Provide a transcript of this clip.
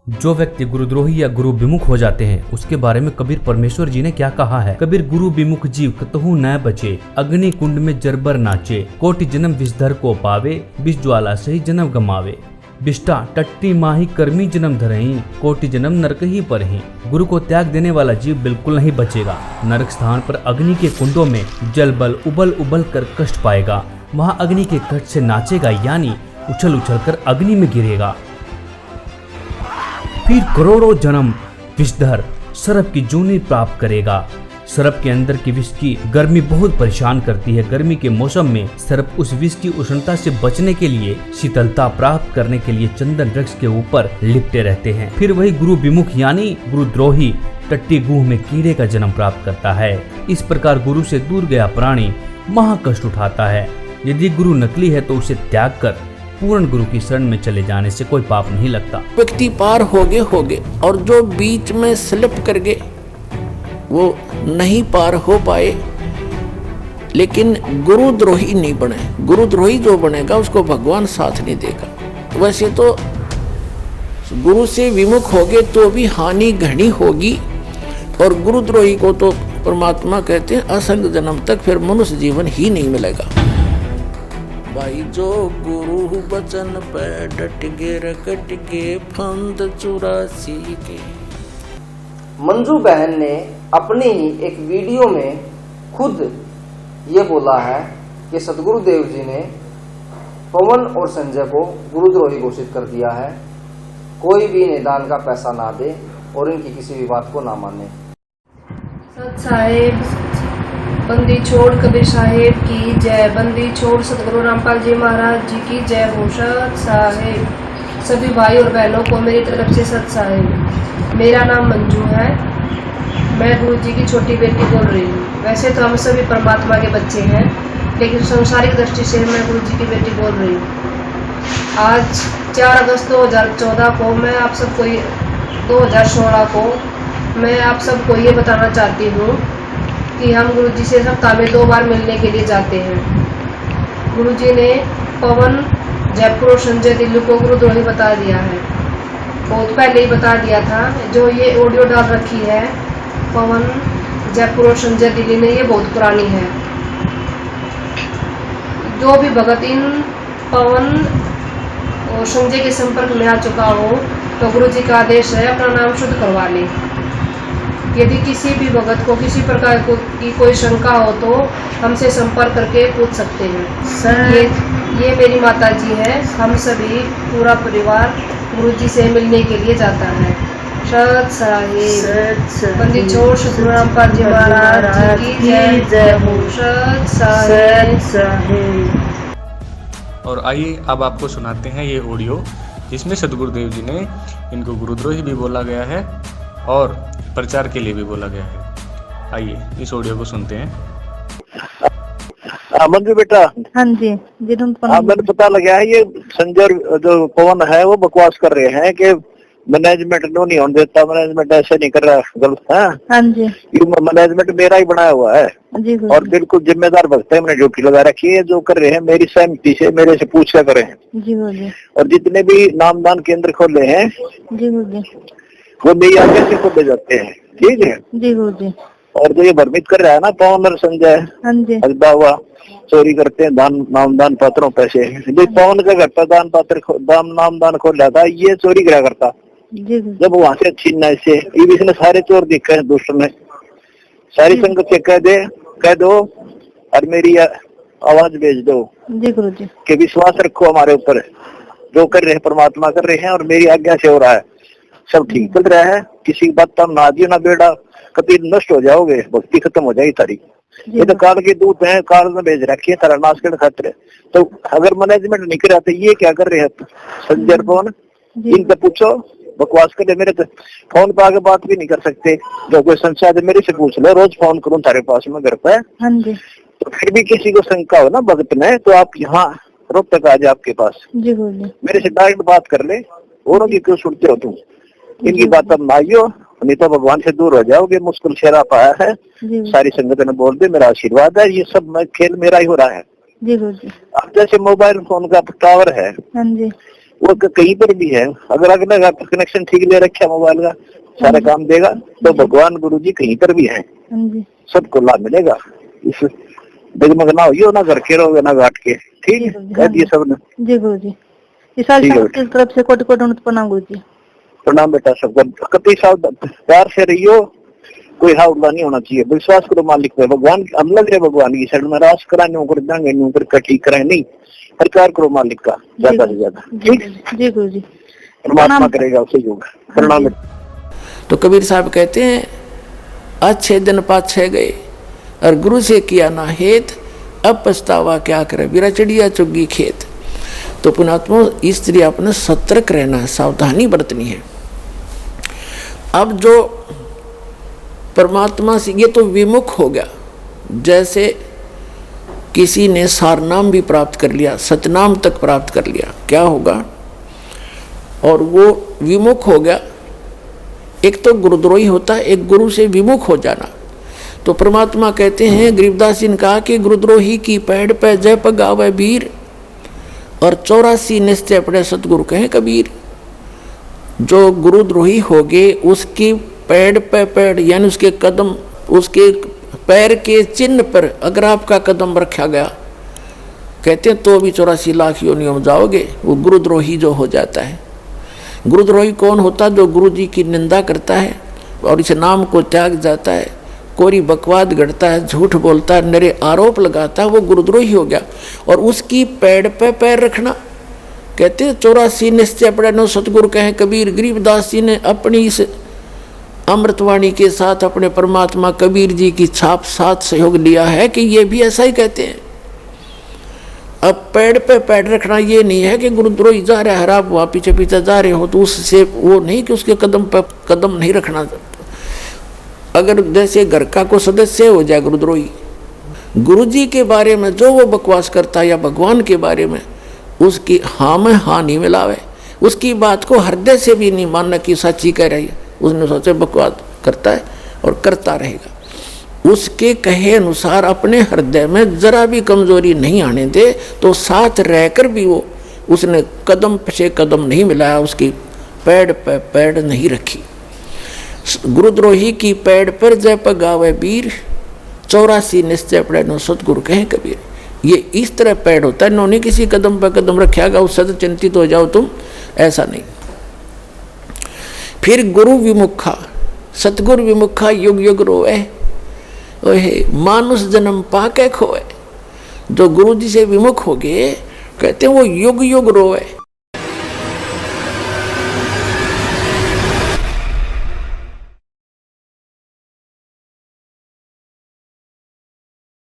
जो व्यक्ति गुरुद्रोही या गुरु विमुख हो जाते हैं उसके बारे में कबीर परमेश्वर जी ने क्या कहा है। कबीर गुरु विमुख जीव कतहु न बचे, अग्नि कुंड में जरबर नाचे, कोटि जन्म विषधर को पावे, विष ज्वाला से ही जन्म गमावे। बिष्टा टट्टी माही कर्मी जन्म धरही, कोटि जन्म नरक ही पर ही। गुरु को त्याग देने वाला जीव बिल्कुल नहीं बचेगा। नरक स्थान पर अग्नि के कुंडों में जल बल उबल उबल कर कष्ट पाएगा। वहाँ अग्नि के कष्ट से नाचेगा, यानी उछल उछल कर अग्नि में गिरेगा। फिर करोड़ों जन्म विषधर सर्प की जूनी प्राप्त करेगा। सर्प के अंदर की विष की गर्मी बहुत परेशान करती है। गर्मी के मौसम में सर्प उस विष की उष्णता से बचने के लिए, शीतलता प्राप्त करने के लिए चंदन वृक्ष के ऊपर लिपटे रहते हैं। फिर वही गुरु विमुख यानी गुरुद्रोही टट्टी गुह में कीड़े का जन्म प्राप्त करता है। इस प्रकार गुरु से दूर गया प्राणी महाकष्ट उठाता है। यदि गुरु नकली है तो उसे त्याग कर पूर्ण गुरु की शरण में चले जाने से कोई पाप नहीं लगता। व्यक्ति पार होगे और जो बीच में स्लिप कर गए वो नहीं पार हो पाए, लेकिन गुरुद्रोही नहीं बने। गुरुद्रोही जो बनेगा उसको भगवान साथ नहीं देगा। वैसे तो गुरु से विमुख होगे तो भी हानि घनी होगी, और गुरुद्रोही को तो परमात्मा कहते हैं असंग जन्म तक फिर मनुष्य जीवन ही नहीं मिलेगा। भाई जो गुरु बचन पे डट गे रकट गे फंद 84 के। मंजू बहन ने अपने ही एक वीडियो में खुद ये बोला है कि सदगुरुदेव जी ने पवन और संजय को गुरुद्रोही घोषित कर दिया है। कोई भी निदान का पैसा ना दे और इनकी किसी भी बात को ना माने। सत साहेब बंदी छोड़ कबीर साहेब की जय। बंदी छोड़ सतगुरु रामपाल जी महाराज जी की जय हो। सत साहेब सभी भाई और बहनों को मेरी तरफ से सत साहेब। मेरा नाम मंजू है, मैं गुरु जी की छोटी बेटी बोल रही हूँ। वैसे तो हम सभी परमात्मा के बच्चे हैं, लेकिन सांसारिक दृष्टि से मैं गुरु जी की बेटी बोल रही हूँ। आज 4 अगस्त 2014 को मैं आप सबको 2016 को मैं आप सबको ये बताना चाहती हूँ कि हम गुरु जी से सप्ताह में 2 बार मिलने के लिए जाते हैं। गुरु जी ने पवन जयपुर और संजय दिल्ली को गुरुद्रोही बता दिया है, बहुत पहले ही बता दिया था। जो ये ऑडियो डाल रखी है पवन जयपुर और संजय दिल्ली ने, ये बहुत पुरानी है। जो भी भगत इन पवन और संजय के संपर्क में आ चुका हो तो गुरु जी का आदेश है अपना नाम शुद्ध करवा ले। यदि किसी भी भगत को किसी प्रकार की कोई शंका हो तो हमसे संपर्क करके पूछ सकते हैं। ये मेरी माता जी है। हम सभी पूरा परिवार गुरु जी से मिलने के लिए जाता है। सत साहिब बंदी छोड़ सतगुरु रामपाल जी महाराज जी की जय हो। सत साहिब। और आइए अब आपको सुनाते हैं ये ऑडियो जिसमें सदगुरुदेव जी ने इनको गुरुद्रोही भी बोला गया है और प्रचार के लिए भी बोला गया है। आइए इस ऑडियो को सुनते हैं। मंजू बेटा। हाँ जी मैंने पता लगा है ये संजय जो पवन है वो बकवास कर रहे हैं कि मैनेजमेंट नो नहीं होने देता, मैनेजमेंट ऐसे नहीं कर रहा, गलत है। हाँ जी ये मैनेजमेंट मेरा ही बनाया हुआ है जी और बिल्कुल जिम्मेदार भक्त है। मैंने ड्यूटी लगा रखी है, जो कर रहे हैं मेरी सहमति से मेरे से पूछ कर रहे हैं जी जी। और जितने भी नामदान केंद्र खोले हैं जी जी वो मेरी आगे से खोले जाते हैं। ठीक है जी जी। और जो ये भ्रमित कर रहा है ना पवन और संजय, हाँ जी हजबा हुआ चोरी करते हैं नामदान पात्रों पैसे। पवन का घर पर दान पात्र नामदान खोल रहा था, ये चोरी करा करता जी। जब वहां से छीनना इससे इसने सारे चोर दिखे हैं दुष्ट ने। सारी संगत से कह दो और मेरी आवाज भेज दो जी गुरु जी कि विश्वास रखो हमारे ऊपर, जो कर रहे हैं परमात्मा कर रहे हैं और मेरी आज्ञा से हो रहा है, सब ठीक चल रहा है। किसी की बात तब ना दियो ना बेड़ा, कभी नष्ट हो जाओगे, भक्ति खत्म हो जाएगी तारी। ये तो काल के दूत हैं, काल में भेज रखी है तारा नाश के खातिर। तो अगर मैनेजमेंट नहीं करा तो ये क्या कर रहे हैं संजय पवन? इनसे पूछो, बकवास करे। मेरे तो फोन पे आगे बात भी नहीं कर सकते, जो कोई संशय है मेरे से पूछ लो, रोज फोन करूँ तारे पास में घर पे। हाँ जी। तो फिर भी किसी को शंका हो ना भगत में तो आप यहाँ रोक तक आ जाए आपके पास जी बोलिए, मेरे से डायरेक्ट बात कर ले। औरों की क्यों सुनते हो तुम? इनकी बात अब माइयो, नहीं तो भगवान से दूर हो जाओगे। मुश्किल शेरा पाया है, सारी संगत ने बोल दे मेरा आशीर्वाद है। ये सब खेल मेरा ही हो रहा है। जी जी। अब जैसे मोबाइल फोन का टावर है, वो कहीं पर भी है, अगर अगला कनेक्शन ठीक ले रखा मोबाइल का, सारा काम देगा, तो भगवान गुरु जी कहीं पर भी है, सबको लाभ मिलेगा। इस डगमग ना हो, ना घर के रहोगे ना घाट के, ठीक है, कह दिए सबने। जी गुरु जी, इस तरफ से कोटि कोटि प्रणाम गुरु जी। प्रणाम बेटा, सबको कति सावधान प्यार से रहियो, कोई हावड़ा नहीं होना चाहिए, विश्वास करो मालिक पे, भगवान हम लग रहे भगवान की साइड में, रास कराने कर देंगे, न्यू कर ठीक कराए नहीं, प्रचार करो मालिक का ज्यादा से ज्यादा, ठीक। जी गुरु जी, परमात्मा करेगा उसे योग। प्रणाम। तो कबीर साहब कहते हैं अच्छे दिन पाछे गए और गुरु से किया ना हेत, अब पछतावा क्या करे, बिरा चिड़िया चुगी खेत। तो पुणात्मा स्त्री अपने सतर्क रहना है, सावधानी बरतनी है। अब जो परमात्मा से ये तो विमुख हो गया, जैसे किसी ने सारनाम भी प्राप्त कर लिया, सतनाम तक प्राप्त कर लिया, क्या होगा, और वो विमुख हो गया। एक तो गुरुद्रोही होता है, एक गुरु से विमुख हो जाना। तो परमात्मा कहते हैं, गरीबदास जी ने कहा कि गुरुद्रोही की पैड़ पे जय पगावे वीर, और 84 निश्चय पड़े सतगुरु कहें कबीर। जो गुरुद्रोही होगे उसकी पैड़ पे पैड़, यानी उसके कदम, उसके पैर के चिन्ह पर अगर आपका कदम रखा गया, कहते हैं तो भी 84 लाख योनियों में जाओगे, वो गुरुद्रोही जो हो जाता है। गुरुद्रोही कौन होता? जो गुरु जी की निंदा करता है और इस नाम को त्याग जाता है, कोरी बकवाद गढ़ता है, झूठ बोलता है, नरे आरोप लगाता है, वो गुरुद्रोही हो गया। और उसकी पैड़ पे पैर रखना, कहते हैं 84 निश्चय पड़े नो सतगुरु कहें कबीर। गरीबदास जी ने अपनी इस अमृतवाणी के साथ अपने परमात्मा कबीर जी की छाप साथ सहयोग लिया है कि ये भी ऐसा ही कहते हैं। अब पैड़ पे पैड़ रखना ये नहीं है कि गुरुद्रोही जा रहा है, आप वहाँ पीछे पीछे जा रहे हो तो उससे वो नहीं कि उसके कदम पर कदम नहीं रखना। अगर जैसे घर का कोई सदस्य हो जाए गुरुद्रोही, गुरु जी के बारे में जो वो बकवास करता है या भगवान के बारे में, उसकी हाँ में हाँ नहीं मिलावे, उसकी बात को हृदय से भी नहीं मानना कि सच्ची कह रही है, उसने सोचे बकवास करता है और करता रहेगा। उसके कहे अनुसार अपने हृदय में जरा भी कमजोरी नहीं आने दे, तो साथ रहकर भी वो उसने कदम से कदम नहीं मिलाया, उसकी पैड़ पे पैड़ नहीं रखी। गुरुद्रोही की पैड़ पर जय पगावे वीर, 84 निश्चय पड़े नो सतगुरु कहें कबीर। ये इस तरह पैड़ होता है, इन्होंने किसी कदम पर कदम रखेगा उससे तो चिंतित हो जाओ तुम, ऐसा नहीं। फिर गुरु विमुखा, सतगुरु विमुखा युग युग रोए, ओहे मानुष जन्म पाके खोए। जो गुरु जी से विमुख हो गए, कहते हैं वो युग युग रोए।